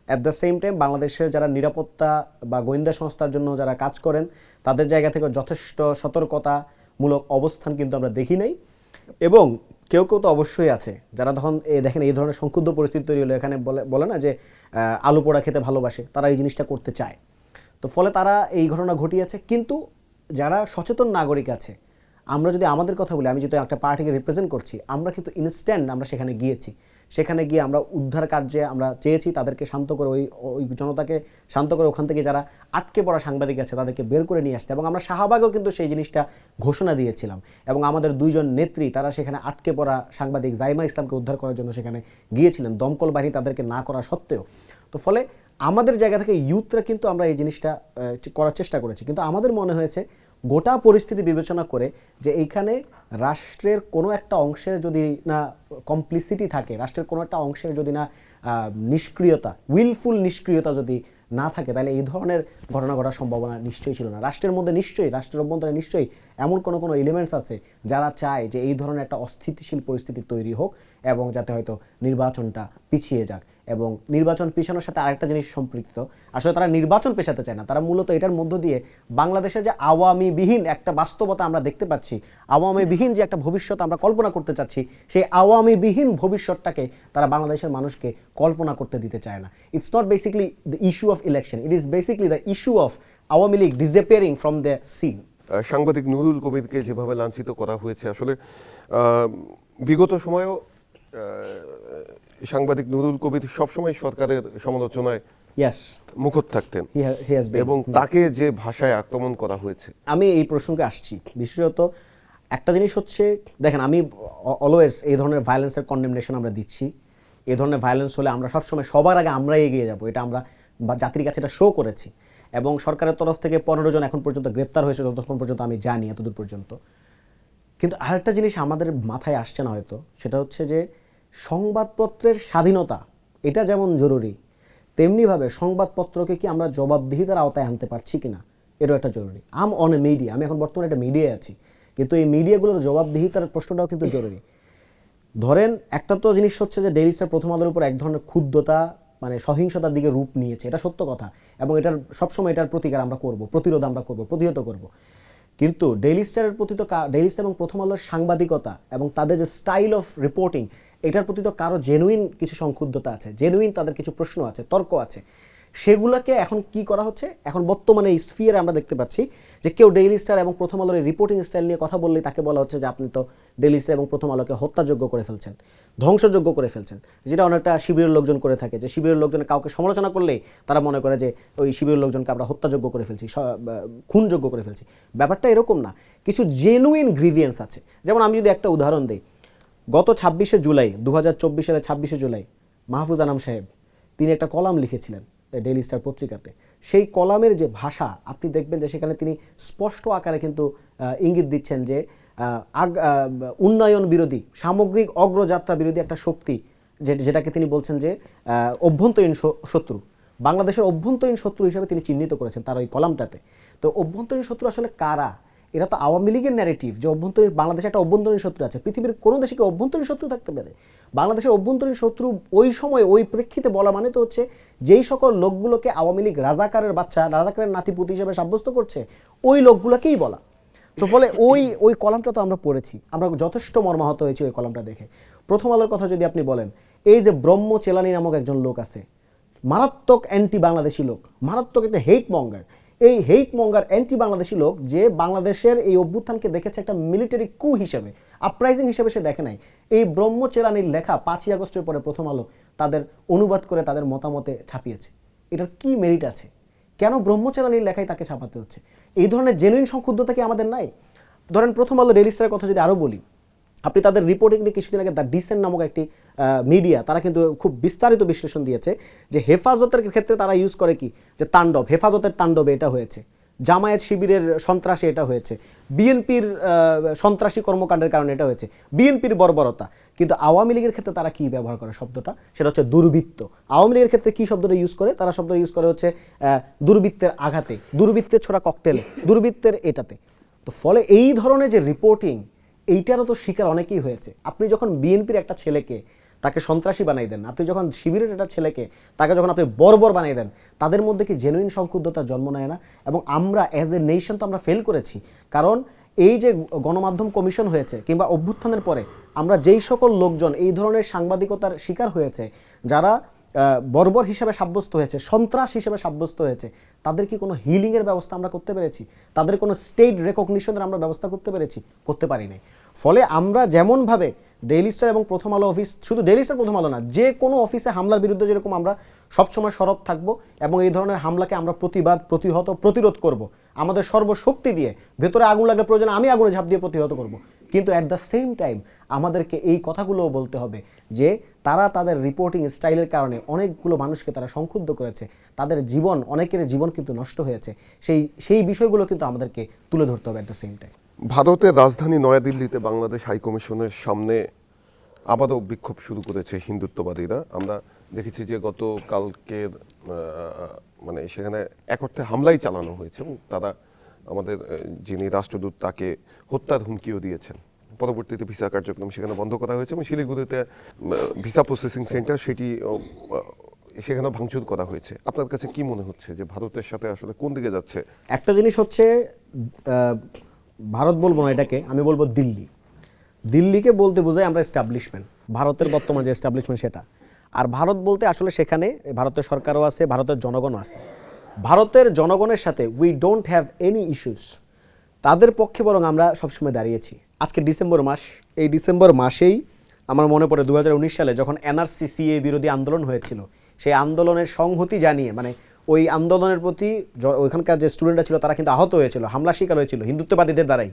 অ্যাট দ্য সেম টাইম বাংলাদেশের যারা নিরাপত্তা বা গোয়েন্দা সংস্থার জন্য যারা কাজ করেন তাদের জায়গা থেকে যথেষ্ট সতর্কতামূলক অবস্থান কিন্তু আমরা দেখি নাই। এবং কেউ কেউ তো অবশ্যই আছে যারা তখন দেখেন এই ধরনের সংক্ষুব্ধ পরিস্থিতি তৈরি হলো, এখানে বলে না যে আলু পোড়া খেতে ভালোবাসে, তারা এই জিনিসটা করতে চায়, তো ফলে তারা এই ঘটনা ঘটিয়েছে। কিন্তু যারা সচেতন নাগরিক আছে, আমরা যদি আমাদের কথা বলি, আমি যেহেতু একটা পার্টিকে রিপ্রেজেন্ট করছি, আমরা কিন্তু ইনস্ট্যান্ট আমরা সেখানে গিয়েছি। সেখানে গিয়ে আমরা উদ্ধার কার্যে আমরা চেয়েছি তাদেরকে শান্ত করে, ওই জনতাকে শান্ত করে ওখান থেকে যারা আটকে পড়া সাংবাদিক আছে তাদেরকে বের করে নিয়ে আসতে। এবং আমরা শাহবাগেও কিন্তু সেই জিনিসটা ঘোষণা দিয়েছিলাম, এবং আমাদের দুইজন নেত্রী তারা সেখানে আটকে পড়া সাংবাদিক জাইমা ইসলামকে উদ্ধার করার জন্য সেখানে গিয়েছিলেন, দমকল বাহিনী তাদেরকে না করা সত্ত্বেও। তো ফলে আমাদের জায়গা থেকে ইউথরা কিন্তু আমরা এই জিনিসটা করার চেষ্টা করেছি। কিন্তু আমাদের মনে হয়েছে গোটা পরিস্থিতি বিবেচনা করে যে এইখানে রাষ্ট্রের কোনো একটা অংশের যদি না কমপ্লিসিটি থাকে, রাষ্ট্রের কোনো একটা অংশের যদি না নিষ্ক্রিয়তা, উইলফুল নিষ্ক্রিয়তা যদি না থাকে, তাহলে এই ধরনের ঘটনা ঘটার সম্ভাবনা নিশ্চয়ই ছিল না। রাষ্ট্রের মধ্যে নিশ্চয়ই, রাষ্ট্রের অভ্যন্তরে নিশ্চয়ই এমন কোনো এলিমেন্টস আছে যারা চায় যে এই ধরনের একটা অস্থিতিশীল পরিস্থিতি তৈরি হোক এবং যাতে হয়তো নির্বাচনটা পিছিয়ে যাক। এবং নির্বাচন পিছানোর সাথে আরেকটা জিনিস সম্পৃক্ত, আসলে তারা নির্বাচন পেছাতে চায় না, তারা মূলত এটার মধ্য দিয়ে বাংলাদেশে যে আওয়ামীবিহীন একটা বাস্তবতা আমরা দেখতে পাচ্ছি, আওয়ামীবিহীন যে একটা ভবিষ্যৎ আমরা কল্পনা করতে চাচ্ছি, সেই আওয়ামীবিহীন ভবিষ্যৎটাকে তারা বাংলাদেশের মানুষকে কল্পনা করতে দিতে চায় না। It's not basically the issue of election, it is basically the issue of Awami League disappearing from the scene. সাংবাদিক নুরুল কবিরকে যেভাবে লাঞ্ছিত করা হয়েছে, আসলে বিগত সময়েও সাংবাদিক নুরুল কবির সবসময় সরকারের সমালোচনায় মুখর থাকতেন, এবং তাকে যে ভাষায় আক্রমণ করা হয়েছে। আমি এই প্রসঙ্গে আসছি, বিশেষত একটা জিনিস হচ্ছে, দেখেন আমি অলওয়েজ এই ধরনের ভায়োলেন্সের কন্ডেমনেশন আমরা দিচ্ছি। এই ধরনের ভায়োলেন্স হলে আমরা সবসময় সবার আগে আমরাই এগিয়ে যাব, এটা আমরা জাতির কাছে এটা শো করেছি। এবং সরকারের তরফ থেকে 15 জন এখন পর্যন্ত গ্রেপ্তার হয়েছে যতক্ষণ পর্যন্ত আমি জানি, এতদূর পর্যন্ত। কিন্তু আরেকটা জিনিস আমাদের মাথায় আসছে না হয়তো, সেটা হচ্ছে যে সংবাদপত্রের স্বাধীনতা এটা যেমন জরুরি, তেমনিভাবে সংবাদপত্রকে কি আমরা জবাবদিহিতার আওতায় আনতে পারছি কিনা এটাও একটা জরুরি। অন এ মিডিয়া, আমি এখন বর্তমানে একটা মিডিয়ায় আছি, কিন্তু এই মিডিয়াগুলোর জবাবদিহিতার প্রশ্নটাও কিন্তু জরুরি। ধরেন একটা তো জিনিস হচ্ছে যে ডেইলি স্টার প্রথম আলোর উপর এক ধরনের ক্ষুব্ধতা, মানে সহিংসতার দিকে রূপ নিয়েছে, এটা সত্য কথা, এবং এটার সবসময় এটার প্রতিকার আমরা করব, প্রতিরোধ আমরা করব, প্রতিহত করব। কিন্তু ডেইলি স্টারের প্রতি তো, ডেইলি স্টার এবং প্রথম আলোর সাংবাদিকতা এবং তাদের যে স্টাইল অফ রিপোর্টিং, এটার প্রতি তো কারো জেনুইন কিছু সংক্ষুব্ধতা আছে, জেনুইন তাদের কিছু প্রশ্ন আছে, তর্ক আছে। সেগুলোকে এখন কি করা হচ্ছে, এখন বর্তমানে এই স্ফিয়ারে আমরা দেখতে পাচ্ছি যে কেউ ডেইলি স্টার এবং প্রথম আলোর রিপোর্টিং স্টাইল নিয়ে কথা বললেই তাকে বলা হচ্ছে যে আপনি তো ডেইলি স্টার এবং প্রথম আলোকে হত্যাযোগ্য করে ফেলছেন, ধ্বংসযোগ্য করে ফেলছেন, যেটা অনেকটা শিবিরের লোকজন করে থাকে, যে শিবিরের লোকজন কাউকে সমালোচনা করলেই তারা মনে করে যে ওই শিবিরের লোকজনকে আমরা হত্যাযোগ্য করে ফেলছি, খুনযোগ্য করে ফেলছি। ব্যাপারটা এরকম না, কিছু জেনুইন গ্রিভিয়েন্স আছে। যেমন আমি যদি একটা উদাহরণ দিই, গত 26শে জুলাই 2024 সালের 26শে জুলাই মাহফুজ আনাম সাহেব তিনি একটা কলাম লিখেছিলেন ডেইলি স্টার পত্রিকাতে। সেই কলামের যে ভাষা আপনি দেখবেন যে সেখানে তিনি স্পষ্ট আকারে কিন্তু ইঙ্গিত দিচ্ছেন যে উন্নয়ন বিরোধী, সামগ্রিক অগ্রযাত্রা বিরোধী একটা শক্তি, যেটাকে তিনি বলছেন যে অভ্যন্তরীণ শত্রু, বাংলাদেশের অভ্যন্তরীণ শত্রু হিসেবে তিনি চিহ্নিত করেছেন তার ওই কলামটাতে। তো অভ্যন্তরীণ শত্রু আসলে কারা? এরা তো আওয়ামী লীগের ন্যারেটিভ যে অভ্যন্তরীণ, বাংলাদেশে একটা অভ্যন্তরীণ শত্রু আছে। পৃথিবীর কোনো দেশে কি অভ্যন্তরীণ শত্রু থাকতে পারে? বাংলাদেশের অভ্যন্তরীণ শত্রু ওই সময় ওই প্রেক্ষিতে বলা মানে তো হচ্ছে যেই সকল লোকগুলোকে আওয়ামী লীগ রাজাকারের বাচ্চা, রাজাকারের নাতিপুতি হিসেবে সাব্যস্ত করছে, ওই লোকগুলোকেই বলা। তো ফলে ওই কলামটা তো আমরা পড়েছি, আমরা যথেষ্ট মর্মাহত হয়েছি ওই কলামটা দেখে। প্রথম আলোর কথা যদি আপনি বলেন, এই যে ব্রহ্ম চেলানি নামক একজন লোক আছে, মারাত্মক অ্যান্টি বাংলাদেশি লোক, মারাত্মক একটা হেট মঙ্গার, এই হেট মঙ্গার অ্যান্টি বাংলাদেশি লোক যে বাংলাদেশের এই অভ্যুত্থানকে দেখেছে একটা মিলিটারি কু হিসেবে, আপরাইজিং হিসেবে সে দেখে নাই। এই ব্রহ্ম চেলানির লেখা 5ই আগস্টের পরে প্রথম আলো তাদের অনুবাদ করে তাদের মতামতে ছাপিয়েছে। এটার কি মেরিট আছে? কেন ব্রহ্ম চেলানির লেখাই তাকে ছাপাতে হচ্ছে? এই ধরনের জেনুইন সংক্ষুব্ধতা কি আমাদের নাই? ধরেন প্রথম আলো ডেইলি স্টারের কথা যদি আরও বলি, আপনি তাদের রিপোর্টিং নিয়ে কিছুদিন আগে দ্য ডিসেন্ট নামক একটি মিডিয়া, তারা কিন্তু খুব বিস্তারিত বিশ্লেষণ দিয়েছে যে হেফাজতের ক্ষেত্রে তারা ইউজ করে কি, যে তাণ্ডব, হেফাজতের তাণ্ডবে এটা হয়েছে। জামায়াত শিবিরের সন্ত্রাসী এটা হয়েছে, বিএনপির সন্ত্রাসী কর্মকাণ্ডের কারণে এটা হয়েছে, বিএনপির বর্বরতা। কিন্তু আওয়ামী লীগের ক্ষেত্রে তারা কি ব্যবহার করে শব্দটা, সেটা হচ্ছে দুর্বৃত্ত। আওয়ামী লীগের ক্ষেত্রে কি শব্দটা ইউজ করে, তারা শব্দ ইউজ করে হচ্ছে দুর্বৃত্তের আঘাতে, দুর্বৃত্তের ছোড়া ককটেলে, দুর্বৃত্তের এটাতে। তো ফলে এই ধরনের যে রিপোর্টিং, এইটারও তো শিকার অনেকেই হয়েছে। আপনি যখন বিএনপির একটা ছেলেকে তাকে সন্ত্রাসী বানাই দেন, আপনি যখন শিবিরের একটা ছেলেকে তাকে যখন আপনি বর্বর বানাই দেন, তাদের মধ্যে কি জেনুইন সংক্ষুব্ধতার জন্ম নেয় না? এবং আমরা অ্যাজ এ নেশন তো আমরা ফেল করেছি। কারণ এই যে গণমাধ্যম কমিশন হয়েছে কিংবা অভ্যুত্থানের পরে আমরা যেই সকল লোকজন এই ধরনের সাংবাদিকতার শিকার হয়েছে, যারা বর্বর হিসেবে সাব্যস্ত হয়েছে, সন্ত্রাস হিসেবে সাব্যস্ত হয়েছে, তাদের কি কোনো হিলিংয়ের ব্যবস্থা আমরা করতে পেরেছি? তাদের কোনো স্টেট রেকগনিশনের আমরা ব্যবস্থা করতে পেরেছি? করতে পারিনি। ফলে আমরা যেমনভাবে ডেইলি স্টার এবং প্রথম আলো অফিস, শুধু ডেইলি স্টার প্রথম আলো না, যে কোনো অফিসে হামলার বিরুদ্ধে যেরকম আমরা সবসময় সরব থাকব এবং এই ধরনের হামলাকে আমরা প্রতিরোধ করব আমাদের সর্বশক্তি দিয়ে। ভেতরে আগুন লাগলে প্রয়োজনে আমি আগুনে ঝাঁপ দিয়ে প্রতিহত করব। কিন্তু অ্যাট দ্য সেম টাইম আমাদেরকে এই কথাগুলোও বলতে হবে যে তারা তাদের রিপোর্টিং স্টাইলের কারণে অনেকগুলো মানুষকে তারা সংক্ষুব্ধ করেছে, তাদের জীবন, অনেকের জীবন কিন্তু নষ্ট হয়েছে। সেই বিষয়গুলো কিন্তু আমাদেরকে তুলে ধরতে হবে অ্যাট দ্য সেম টাইম। ভারতের রাজধানী নয়াদিল্লিতে বাংলাদেশ হাইকমিশনের সামনে আবারও বিক্ষোভ শুরু করেছে হিন্দুত্ববাদীরা। আমরা দেখেছি যে গতকালকের মানে সেখানে এক অর্থে হামলাই চালানো হয়েছে এবং তারা আমাদের যিনি রাষ্ট্রদূত তাকে হত্যার হুমকিও দিয়েছেন। পরবর্তীতে ভিসা কার্যক্রম সেখানে বন্ধ করা হয়েছে এবং শিলিগুড়িতে ভিসা প্রসেসিং সেন্টার সেটি সেখানে ভাঙচুর করা হয়েছে। আপনার কাছে কি মনে হচ্ছে যে ভারতের সাথে আসলে কোন দিকে যাচ্ছে? একটা জিনিস হচ্ছে, ভারত বলবো না এটাকে, আমি বলবো দিল্লি। দিল্লিকে বলতে বোঝাই আমরা এস্টাবলিশমেন্ট, ভারতের বর্তমান যে এস্টাবলিশমেন্ট সেটা। আর ভারত বলতে আসলে সেখানে ভারতের সরকারও আছে, ভারতের জনগণও আছে। ভারতের জনগণের সাথে we don't have any issues, তাদের পক্ষে বরং আমরা সবসময় দাঁড়িয়েছি। আজকে ডিসেম্বর মাস, এই ডিসেম্বর মাসেই আমার মনে পড়ে 2019 সালে যখন এনআরসি বিরোধী আন্দোলন হয়েছিল, সেই আন্দোলনের সংহতি জানিয়ে, মানে ওই আন্দোলনের প্রতি ওইখানকার যে স্টুডেন্টরা ছিল তারা কিন্তু আহত হয়েছিল, হামলা শিকার হয়েছিল হিন্দুত্ববাদীদের দ্বারাই।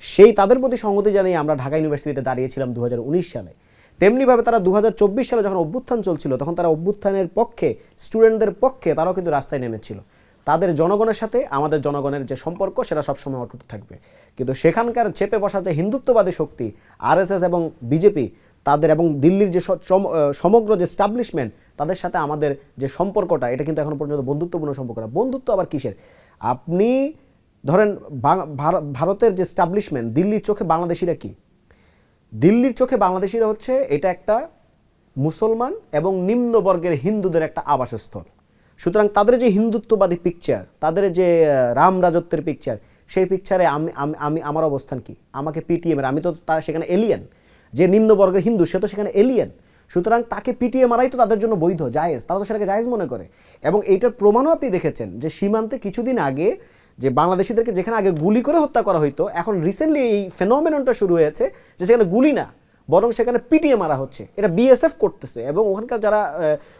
সেই তাদের প্রতি সংহতি জানিয়ে আমরা ঢাকা ইউনিভার্সিটিতে দাঁড়িয়েছিলাম 2019 সালে। তেমনিভাবে তারা 2024 সালে যখন অভ্যুত্থান চলছিল, তখন তারা অভ্যুত্থানের পক্ষে, স্টুডেন্টদের পক্ষে তারাও কিন্তু রাস্তায় নেমেছিল। তাদের জনগণের সাথে আমাদের জনগণের যে সম্পর্ক সেটা সবসময় অটুট থাকবে। কিন্তু সেখানকার চেপে বসা যে হিন্দুত্ববাদী শক্তি আরএসএস এবং বিজেপি, তাদের এবং দিল্লির যে সমগ্র যে এস্টাবলিশমেন্ট, তাদের সাথে আমাদের যে সম্পর্কটা, এটা কিন্তু এখন পর্যন্ত বন্ধুত্বপূর্ণ সম্পর্ক না। বন্ধুত্ব আবার কিসের? আপনি ধরেন ভারতের যে এস্টাবলিশমেন্ট, দিল্লির চোখে বাংলাদেশিরা কি? দিল্লির চোখে বাংলাদেশিরা হচ্ছে এটা একটা মুসলমান এবং নিম্নবর্গের হিন্দুদের একটা আবাসস্থল। সুতরাং তাদের যে হিন্দুত্ববাদী পিকচার, তাদের যে রাম রাজত্বের পিকচার, সেই পিকচারে আমি আমার অবস্থান কি? আমাকে পিটিএমের, আমি তো তার সেখানে এলিয়েন। যে নিম্নবর্গের হিন্দু সে তো সেখানে এলিয়েন। সুতরাং তাকে পিটিএ মারাই তো তাদের জন্য বৈধ, জায়েজ, তারা তো সেটাকে জায়েজ মনে করে। এবং এইটার প্রমাণও আপনি দেখেছেন যে সীমান্তে কিছুদিন আগে যে বাংলাদেশিদেরকে যেখানে আগে গুলি করে হত্যা করা হইতো, এখন রিসেন্টলি এই ফেনোমেননটা শুরু হয়েছে যে সেখানে গুলি না, বরং সেখানে পিটিএ মারা হচ্ছে। এটা বিএসএফ করতেছে এবং ওখানকার যারা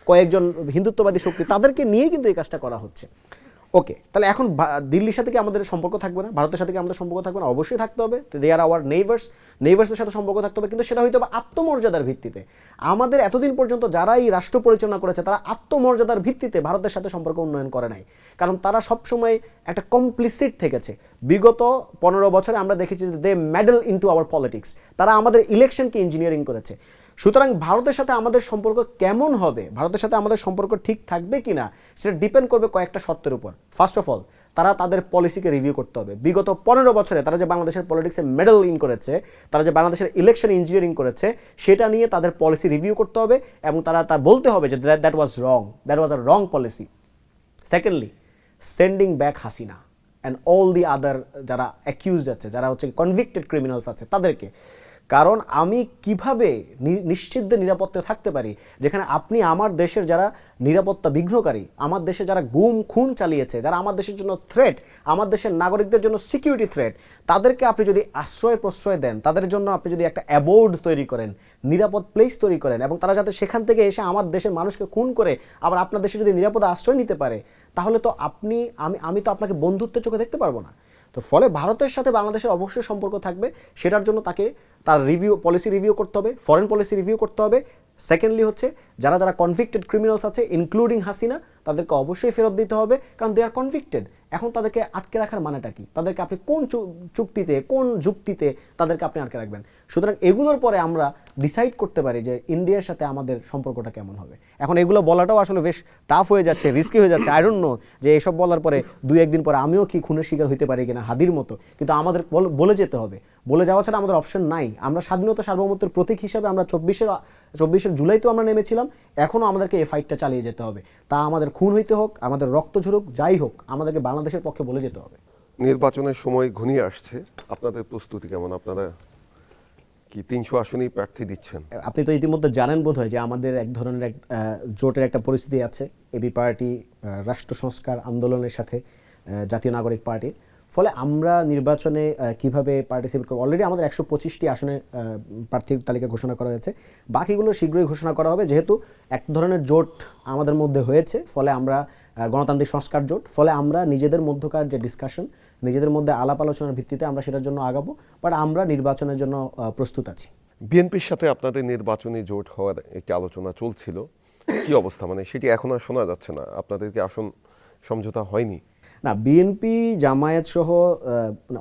কয়েকজন হিন্দুত্ববাদী শক্তি, তাদেরকে নিয়েই কিন্তু এই কাজটা করা হচ্ছে। ওকে, তাহলে এখন দিল্লির সাথে কি আমাদের সম্পর্ক থাকবে না? ভারতের সাথে কি আমাদের সম্পর্ক থাকবে না? অবশ্যই থাকতে হবে। দে আর আওয়ার নেইবার্সের সাথে সম্পর্ক থাকতে হবে, কিন্তু সেটা হয়তো আত্মমর্যাদার ভিত্তিতে। আমাদের এতদিন পর্যন্ত যারা এই রাষ্ট্র পরিচালনা করেছে, তারা আত্মমর্যাদার ভিত্তিতে ভারতের সাথে সম্পর্ক উন্নয়ন করে নাই। কারণ তারা সবসময় একটা কমপ্লিসিট থেকেছে। বিগত 15 বছরে আমরা দেখেছি যে দে মেডল ইনটু আওয়ার পলিটিক্স। তারা আমাদের ইলেকশনকে ইঞ্জিনিয়ারিং করেছে। সুতরাং ভারতের সাথে আমাদের সম্পর্ক কেমন হবে, ভারতের সাথে আমাদের সম্পর্ক ঠিক থাকবে কিনা, সেটা ডিপেন্ড করবে কয়েকটা সত্যের উপর। ফার্স্ট অফ অল, তারা তাদের পলিসিকে রিভিউ করতে হবে। বিগত 15 বছরে তারা যে বাংলাদেশের পলিটিক্সে মেডেল ইন করেছে, তারা যে বাংলাদেশের ইলেকশন ইঞ্জিনিয়ারিং করেছে, সেটা নিয়ে তাদের পলিসি রিভিউ করতে হবে এবং তারা তা বলতে হবে যে that was wrong, that was a wrong policy. Secondly, sending back Hasina and all the other যারা অ্যাকিউজড আছে, যারা হচ্ছে কনভিক্টেড ক্রিমিনালস আছে, তাদেরকে। কারণ আমি কিভাবে নিশ্চিত নিরাপত্তা থাকতে পারি যেখানে আপনি আমার দেশের যারা নিরাপত্তা বিঘ্নকারী, আমার দেশে যারা গুম খুন চালিয়েছে, যারা আমার দেশের জন্য থ্রেট, আমার দেশের নাগরিকদের জন্য সিকিউরিটি থ্রেট, তাদেরকে আপনি যদি আশ্রয় প্রশ্রয় দেন, তাদের জন্য আপনি যদি একটা অ্যাবোর্ড তৈরি করেন, নিরাপদ প্লেস তৈরি করেন, এবং তারা যাতে সেখান থেকে এসে আমার দেশের মানুষকে খুন করে আবার আপনার দেশে যদি নিরাপদ আশ্রয় নিতে পারে, তাহলে তো আমি তো আপনাকে বন্ধুত্বের চোখে দেখতে পারবো না। তো ফলে ভারতের সাথে বাংলাদেশের অবশ্যই সম্পর্ক থাকবে, সেটার জন্য তাকে তার পলিসি রিভিউ করতে হবে, ফরেন পলিসি রিভিউ করতে হবে। সেকেন্ডলি হচ্ছে যারা যারা কনভিক্টেড ক্রিমিনালস আছে ইনক্লুডিং হাসিনা, তাদেরকে অবশ্যই ফেরত দিতে হবে, কারণ দে আর কনভিক্টেড। এখন তাদেরকে আটকে রাখার মানেটা কি? তাদেরকে আপনি কোন চুক্তিতে, কোন যুক্তিতে তাদেরকে আপনি আটকে রাখবেন? সুতরাং এগুলোর পরে আমরা ডিসাইড করতে পারি যে ইন্ডিয়ার সাথে আমাদের সম্পর্কটা কেমন হবে। এখন এগুলো বলাটাও আসলে বেশ টাফ হয়ে যাচ্ছে, রিস্কি হয়ে যাচ্ছে। আই ডোন্ট নো যে এইসব বলার পরে 2-1 দিন পরে আমিও কি খুনের শিকার হইতে পারি কিনা হাদির মতো, কিন্তু আমাদের বলে যেতে হবে। বলে যাওয়া ছাড়া আমাদের অপশন নাই। আমরা স্বাধীনতা সার্বভৌমত্বের প্রতীক হিসাবে আমরা 24শে জুলাইতেও আমরা নেমেছিলাম, এখনও আমাদেরকে এই ফাইটটা চালিয়ে যেতে হবে। তা আমাদের খুন হইতে হোক, আমাদের রক্ত ঝরুক, যাই হোক, আমাদেরকে বাংলাদেশের পক্ষে বলে যেতে হবে। নির্বাচনের সময় ঘনিয়ে আসছে, আপনাদের প্রস্তুতি কেমন? আপনারা কি 300 আসনেই প্রার্থী দিচ্ছেন? আপনি তো ইতিমধ্যে জানেন বোধহয় যে আমাদের এক ধরনের জোটের একটা পরিস্থিতি আছে, এবি পার্টি রাষ্ট্র সংস্কার আন্দোলনের সাথে জাতীয় নাগরিক পার্টির। ফলে আমরা নির্বাচনে কিভাবে পার্টিসিপেট করব, অলরেডি আমাদের 125টি আসনে প্রার্থীর তালিকা ঘোষণা করা হয়েছে, বাকিগুলো শীঘ্রই ঘোষণা করা হবে। যেহেতু এক ধরনের জোট আমাদের মধ্যে হয়েছে, ফলে আমরা গণতান্ত্রিক সংস্কার জোট, ফলে আমরা নিজেদের মধ্যকার যে ডিসকাশন, নিজেদের মধ্যে আলাপ আলোচনার ভিত্তিতে আমরা সেটার জন্য আগাবো, বাট আমরা নির্বাচনের জন্য প্রস্তুত আছি। বিএনপির সাথে আপনাদের নির্বাচনী জোট হওয়ার একটি আলোচনা চলছিল, কি অবস্থা? মানে সেটি এখন আর শোনা যাচ্ছে না, আপনাদের কি আসন সমঝোতা হয়নি? না, বিএনপি জামায়াত সহ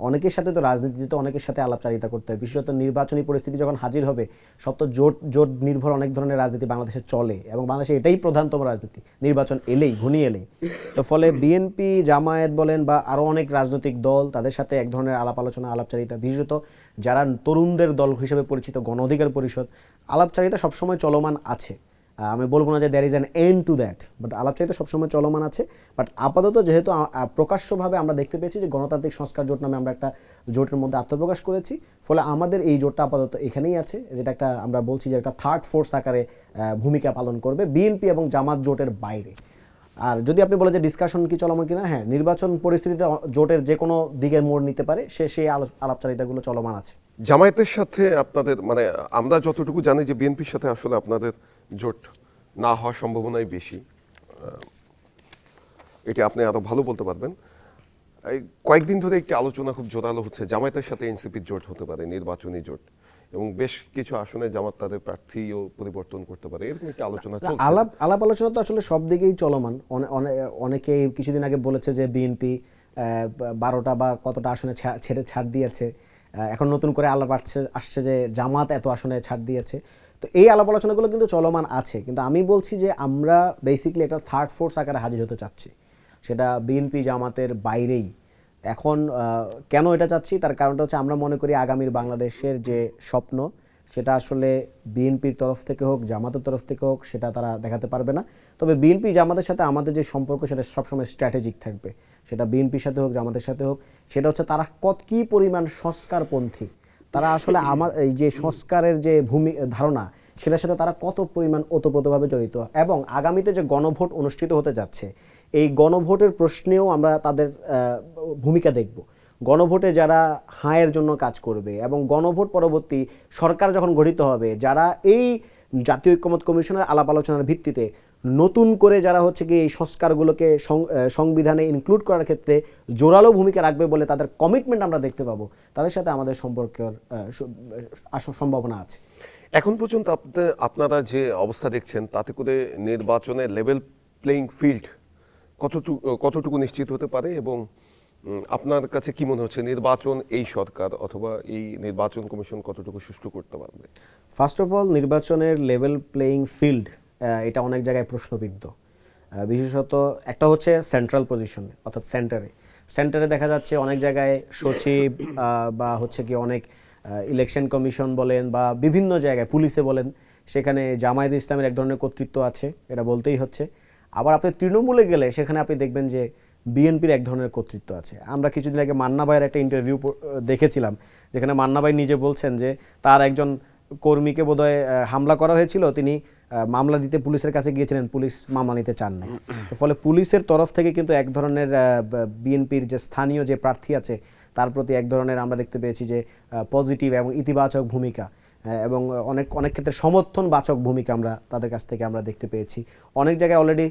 অনেকের সাথে তো রাজনীতিতে অনেকের সাথে আলাপচারিতা করতে হয়, বিশেষত নির্বাচনী পরিস্থিতি যখন হাজির হবে, সব তো জোট নির্ভর অনেক ধরনের রাজনীতি বাংলাদেশে চলে, এবং বাংলাদেশে এটাই প্রধানতম রাজনীতি, নির্বাচন এলেই, ঘনিয়ে এলেই। তো ফলে বিএনপি জামায়াত বলেন বা আরও অনেক রাজনৈতিক দল, তাদের সাথে এক ধরনের আলাপচারিতা, বিশেষত যারা তরুণদের দল হিসেবে পরিচিত গণ অধিকার পরিষদ, আলাপচারিতা সবসময় চলমান আছে। আমি বলবো না যে there is an end to that, but আলাপচারিতা সবসময় চলমান আছে। বাট আপাতত যেহেতু প্রকাশ্যভাবে আমরা দেখতে পেয়েছি যে গণতান্ত্রিক সংস্কার জোট নামে আমরা একটা জোটের মধ্যে আত্মপ্রকাশ করেছি, ফলে আমাদের এই জোটটা আপাতত এখানেই আছে, যেটা একটা আমরা বলছি যে একটা থার্ড ফোর্স আকারে ভূমিকা পালন করবে বিএনপি এবং জামাত জোটের বাইরে। আর যদি আপনি বলেন যে ডিসকাশন কি চলমান কিনা, হ্যাঁ, নির্বাচন পরিস্থিতিতে জোটের যে কোনো দিকে মোড় নিতে পারে, সেই আলাপচারিতাগুলো চলমান আছে। জামায়াতের সাথে আপনাদের, মানে আমরা যতটুকু জানি যে বিএনপির সাথে আসলে আপনাদের জোট না হওয়ার সম্ভাবনাই বেশি, এটি আপনি আরো ভালো বলতে পারবেন। এই কয়েকদিন ধরে একটি আলোচনা খুব জোরালো হচ্ছে, জামায়াতের সাথে এনসিপির জোট হতে পারে, নির্বাচনী জোট, এবং বেশ কিছু আসনে জামাত তাদের প্রার্থীও পরিবর্তন করতে পারে, এরকম একটা আলোচনা চলছে। আলাপ আলোচনা তো আসলে সব দিকেই চলমান। অনেকেই কিছুদিন আগে বলেছে যে বিএনপি 12টা বা কতটা আসনে ছাড় দিয়েছে, এখন নতুন করে আলাপ আসছে যে জামাত এত আসনে ছাড় দিয়েছে। তো এই আলাপ আলোচনাগুলো কিন্তু চলমান আছে, কিন্তু আমি বলছি যে আমরা বেসিক্যালি একটা থার্ড ফোর্স আকারে হাজির হতে চাচ্ছি, সেটা বিএনপি জামাতের বাইরেই। এখন কেন এটা চাচ্ছি, তার কারণটা হচ্ছে আমরা মনে করি আগামীর বাংলাদেশের যে স্বপ্ন, সেটা আসলে বিএনপির তরফ থেকে হোক, জামাতের তরফ থেকে হোক, সেটা তারা দেখাতে পারবে না। তবে বিএনপি জামাতের সাথে আমাদের যে সম্পর্ক, সেটা সবসময় স্ট্র্যাটেজিক থাকবে, সেটা বিএনপির সাথে হোক, জামাতের সাথে হোক। সেটা হচ্ছে তারা কী পরিমাণ সংস্কারপন্থী, তারা আসলে আমার এই যে সংস্কারের যে ধারণা, সেটার সাথে তারা কত পরিমাণ ওতপ্রোতভাবে জড়িত, এবং আগামীতে যে গণভোট অনুষ্ঠিত হতে যাচ্ছে, এই গণভোটের প্রশ্নেও আমরা তাদের ভূমিকা দেখব। গণভোটে যারা হাঁয়ের জন্য কাজ করবে, এবং গণভোট পরবর্তী সরকার যখন গঠিত হবে, যারা এই জাতীয় ঐক্যমত্য কমিশনের আলাপ আলোচনার ভিত্তিতে নতুন করে যারা হচ্ছে কি এই সংস্কারগুলোকে সংবিধানে ইনক্লুড করার ক্ষেত্রে জোরালো ভূমিকা রাখবে বলে তাদের কমিটমেন্ট আমরা দেখতে পাবো, তাদের সাথে আমাদের সম্পর্কের সম্ভাবনা আছে। এখন পর্যন্ত আপনারা যে অবস্থা দেখছেন, তাতে করে নির্বাচনের লেভেল প্লেইং ফিল্ড কতটুকু নিশ্চিত হতে পারে, এবং আপনার কাছে কি মনে হচ্ছে নির্বাচন এই সরকার অথবা এই নির্বাচন কমিশন কতটুকু সুষ্ঠু করতে পারবে? ফার্স্ট অফ অল, নির্বাচনের লেভেল প্লেইং ফিল্ড এটা অনেক জায়গায় প্রশ্নবিদ্ধ। বিশেষত একটা হচ্ছে সেন্ট্রাল পজিশনে, অর্থাৎ সেন্টারে দেখা যাচ্ছে অনেক জায়গায় সচিব বা হচ্ছে কি অনেক ইলেকশন কমিশন বলেন বা বিভিন্ন জায়গায় পুলিশে বলেন, সেখানে জামায়াত ইসলামের এক ধরনের কর্তৃত্ব আছে, এটা বলতেই হচ্ছে। আবার আপনি তৃণমূলে গেলে সেখানে আপনি দেখবেন যে বিএনপির এক ধরনের কর্তৃত্ব আছে। আমরা কিছুদিন আগে মান্না ভাইয়ের একটা ইন্টারভিউ দেখেছিলাম, যেখানে মান্না ভাই নিজে বলছেন যে তার একজন কর্মীকে বোধহয় হামলা করা হয়েছিল, তিনি মামলা দিতে পুলিশের কাছে গিয়েছিলেন, পুলিশ মামলা নিতে চান না। তো ফলে পুলিশের তরফ থেকে কিন্তু এক ধরনের বিএনপির যে স্থানীয় যে প্রার্থী আছে তার প্রতি এক ধরনের আমরা দেখতে পেয়েছি যে পজিটিভ এবং ইতিবাচক ভূমিকা, এবং অনেক অনেক ক্ষেত্রে সমর্থনবাচক ভূমিকা আমরা তাদের কাছ থেকে আমরা দেখতে পেয়েছি। অনেক জায়গায় অলরেডি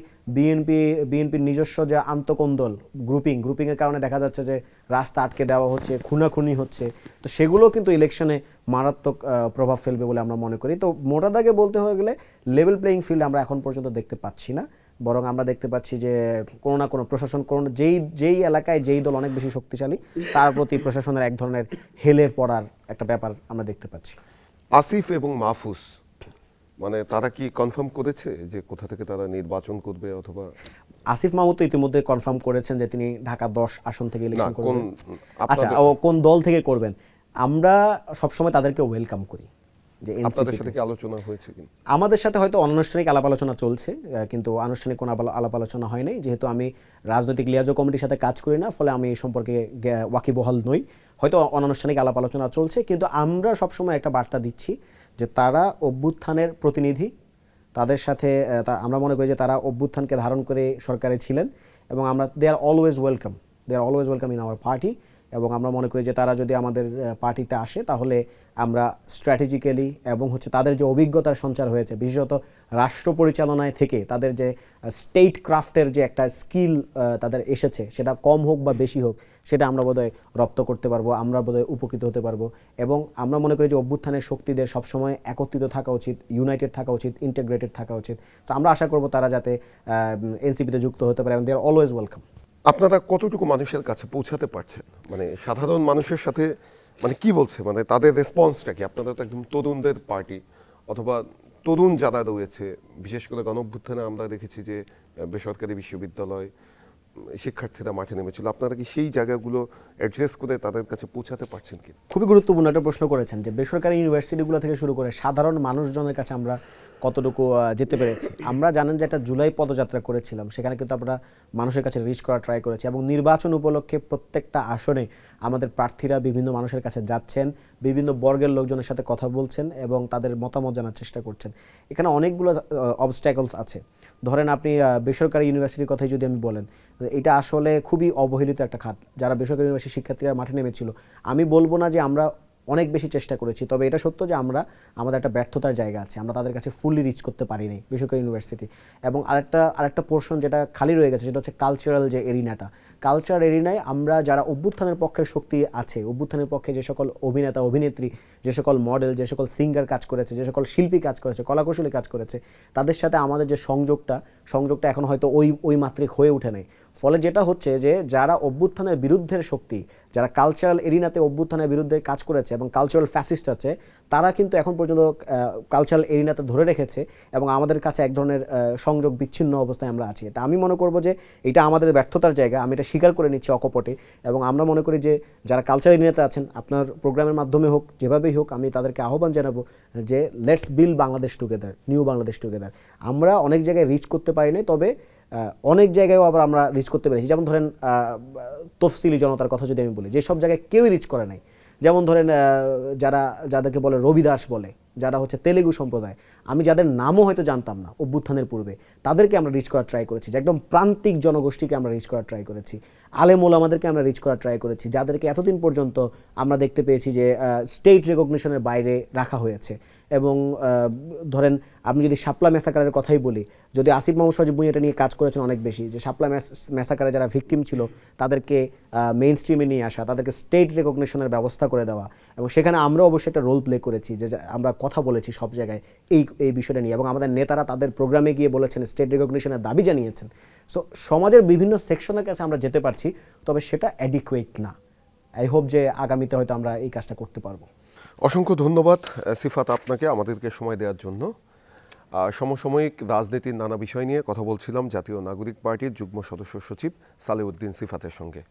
বিএনপির নিজস্ব যে আন্তঃকোন্দল গ্রুপিংয়ের কারণে দেখা যাচ্ছে যে রাস্তা আটকে দেওয়া হচ্ছে, খুনাখুনি হচ্ছে, তো সেগুলো কিন্তু ইলেকশনে মারাত্মক প্রভাব ফেলবে বলে আমরা মনে করি। তো মোটা দাগে বলতে হয়ে গেলে লেভেল প্লেয়িং ফিল্ড আমরা এখন পর্যন্ত দেখতে পাচ্ছি না, বরং আমরা দেখতে পাচ্ছি যে কোনো না কোনো প্রশাসন, যেই এলাকায় যেই দল অনেক বেশি শক্তিশালী তার প্রতি প্রশাসনের এক ধরনের হেলে পড়ার একটা ব্যাপার আমরা দেখতে পাচ্ছি। আসিফ এবং মাহফুজ মানে তারা কি কনফার্ম করেছে যে কোথা থেকে তারা নির্বাচন করবে, অথবা আসিফ মাহমুদ তো ইতিমধ্যে কনফার্ম করেছেন যে তিনি ঢাকা 10 আসন থেকে ইলেকশন করবেন। আচ্ছা, কোন দল থেকে করবেন? আমরা সবসময় তাদেরকে ওয়েলকাম করি। যে আপনাদের সাথে কি আলোচনা হয়েছে কি? আমাদের সাথে হয়তো অনানুষ্ঠানিক আলাপ আলোচনা চলছে, কিন্তু আনুষ্ঠানিক কোনো আলাপ আলোচনা হয় নাই। যেহেতু আমি রাজনৈতিক লিয়াজো কমিটির সাথে কাজ করি না, ফলে আমি এই সম্পর্কে ওয়াকিবহাল নই। হয়তো অনানুষ্ঠানিক আলাপ আলোচনা চলছে, কিন্তু আমরা সবসময় একটা বার্তা দিচ্ছি যে তারা অভ্যুত্থানের প্রতিনিধি। তাদের সাথে আমরা মনে করি যে তারা অভ্যুত্থানকে ধারণ করে সরকারে ছিলেন, এবং আমরা they are always welcome in our party. এবং আমরা মনে করি যে তারা যদি আমাদের পার্টিতে আসে তাহলে আমরা স্ট্র্যাটেজিক্যালি এবং তাদের যে অভিজ্ঞতার সঞ্চার হয়েছে, বিশেষত রাষ্ট্র পরিচালনায় থেকে তাদের যে স্টেট ক্রাফটের যে একটা স্কিল তাদের এসেছে, সেটা কম হোক বা বেশি হোক, সেটা আমরা বোধহয় রপ্ত করতে পারবো, আমরা বোধহয় উপকৃত হতে পারবো। এবং আমরা মনে করি যে অভ্যুত্থানের শক্তিদের সবসময় একত্রিত থাকা উচিত, ইউনাইটেড থাকা উচিত, ইন্টিগ্রেটেড থাকা উচিত। তো আমরা আশা করবো তারা যাতে এনসিপিতে যুক্ত হতে পারে, এবং দে আর অলওয়েজ ওয়েলকাম। আপনারা কতটুকু মানুষের কাছে পৌঁছাতে পারছেন, মানে সাধারণ মানুষের সাথে, মানে কি বলছে, মানে তাদের রেসপন্সটা কি? আপনারা তো একদম তরুণদের পার্টি, অথবা তরুণ যারা রয়েছে, বিশেষ করে গণঅভ্যুত্থানে আমরা দেখেছি যে বেসরকারি বিশ্ববিদ্যালয় শিক্ষার্থীরা মাঠে নেমেছিল। আপনারা কি সেই জায়গাগুলো অ্যাড্রেস করে তাদের কাছে পৌঁছাতে পারছেন কি? খুবই গুরুত্বপূর্ণ একটা প্রশ্ন করেছেন, যে বেসরকারি ইউনিভার্সিটিগুলো থেকে শুরু করে সাধারণ মানুষজনের কাছে আমরা কতটুকু যেতে পেরেছি। আমরা জানেন যে একটা জুলাই পদযাত্রা করেছিলাম, সেখানে কিন্তু আমরা মানুষের কাছে রিচ করার ট্রাই করেছি, এবং নির্বাচন উপলক্ষে প্রত্যেকটা আসনে আমাদের প্রার্থীরা বিভিন্ন মানুষের কাছে যাচ্ছেন, বিভিন্ন বর্গের লোকজনের সাথে কথা বলছেন এবং তাদের মতামত জানার চেষ্টা করছেন। এখানে অনেকগুলো অবস্ট্যাকলস আছে। ধরেন আপনি বেসরকারি ইউনিভার্সিটির কথাই যদি আমি বলেন, এটা আসলে খুবই অবহেলিত একটা খাত। যারা বেসরকারি ইউনিভার্সিটির শিক্ষার্থীরা মাঠে নেমেছিল, আমি বলবো না যে আমরা অনেক বেশি চেষ্টা করেছি, তবে এটা সত্য যে আমাদের একটা ব্যর্থতার জায়গা আছে, আমরা তাদের কাছে ফুললি রিচ করতে পারিনি বেসরকারি ইউনিভার্সিটি। এবং আরেকটা পোর্শন যেটা খালি রয়ে গেছে, সেটা হচ্ছে কালচারাল যে এরিনাটা। কালচার এরিনায় আমরা যারা অভ্যুত্থানের পক্ষের শক্তি আছে, অভ্যুত্থানের পক্ষে যে সকল অভিনেতা অভিনেত্রী, যে সকল মডেল, যে সকল সিঙ্গার কাজ করেছে, যে সকল শিল্পী কাজ করেছে, কলাকুশলী কাজ করেছে, তাদের সাথে আমাদের যে সংযোগটা এখন হয়তো ওই মাত্রিক হয়ে ওঠে নাই। ফলে যেটা হচ্ছে যে যারা অভ্যুত্থানের বিরুদ্ধের শক্তি, যারা কালচারাল এরিনাতে অভ্যুত্থানের বিরুদ্ধে কাজ করেছে এবং কালচারাল ফ্যাসিস্ট আছে, তারা কিন্তু এখন পর্যন্ত কালচারাল এরিনাতে ধরে রেখেছে, এবং আমাদের কাছে এক ধরনের সংযোগ বিচ্ছিন্ন অবস্থায় আমরা আছি। তা আমি মনে করব যে এটা আমাদের ব্যর্থতার জায়গা, আমি এটা স্বীকার করে নিচ্ছি অকপটে। এবং আমরা মনে করি যে যারা কালচারাল এরিনাতে আছেন, আপনার প্রোগ্রামের মাধ্যমে হোক, যেভাবেই হোক, আমি তাদেরকে আহ্বান জানাবো যে let's build Bangladesh together, new Bangladesh together. আমরা অনেক জায়গায় রিচ করতে পারিনি, তবে অনেক জায়গায়ও আবার আমরা রিচ করতে পেরেছি। যেমন ধরেন তফসিলি জনতার কথা যদি আমি বলি, যেসব জায়গায় কেউই রিচ করে নাই, যেমন ধরেন যাদেরকে বলে রবিদাস বলে, যারা তেলেগু সম্প্রদায়, আমি যাদের নামও হয়তো জানতাম না অভ্যুত্থানের পূর্বে, তাদেরকে আমরা রিচ করার ট্রাই করেছি। যে একদম প্রান্তিক জনগোষ্ঠীকে আমরা রিচ করার ট্রাই করেছি, আলেম ওলামাদেরকে আমরা রিচ করার ট্রাই করেছি, যাদেরকে এতদিন পর্যন্ত আমরা দেখতে পেয়েছি যে স্টেট রেকগনিশনের বাইরে রাখা হয়েছে। এবং ধরেন আপনি যদি শাপলা ম্যাসাকারের কথাই বলি, যদি আসিফ মাহমুদ সজীব ভুঁইয়া এটা নিয়ে কাজ করেছেন অনেক বেশি, যে শাপলা ম্যাসাকারে যারা ভিকটিম ছিল তাদেরকে মেইন স্ট্রিমে নিয়ে আসা, তাদেরকে স্টেট রেকগনিশনের ব্যবস্থা করে দেওয়া, এবং সেখানে আমরা অবশ্যই একটা রোল প্লে করেছি, যে আমরা কথা বলেছি সব জায়গায় এই বিষয়টা নিয়ে, এবং আমাদের নেতারা তাদের প্রোগ্রামে গিয়ে বলেছেন, স্টেট রেকগনিশনের দাবি জানিয়েছেন। সো সমাজের বিভিন্ন সেকশনের কাছে আমরা যেতে পারছি, তবে সেটা অ্যাডিকুয়েট না। আই হোপ যে আগামীতে হয়তো আমরা এই কাজটা করতে পারবো। অসংখ্য ধন্যবাদ সিফাত আপনাকে আমাদেরকে সময় দেওয়ার জন্য। সমসাময়িক রাজনীতির নানা বিষয় নিয়ে কথা বলছিলাম জাতীয় নাগরিক পার্টির যুগ্ম সদস্য সচিব সালেউদ্দিন সিফাতের সঙ্গে।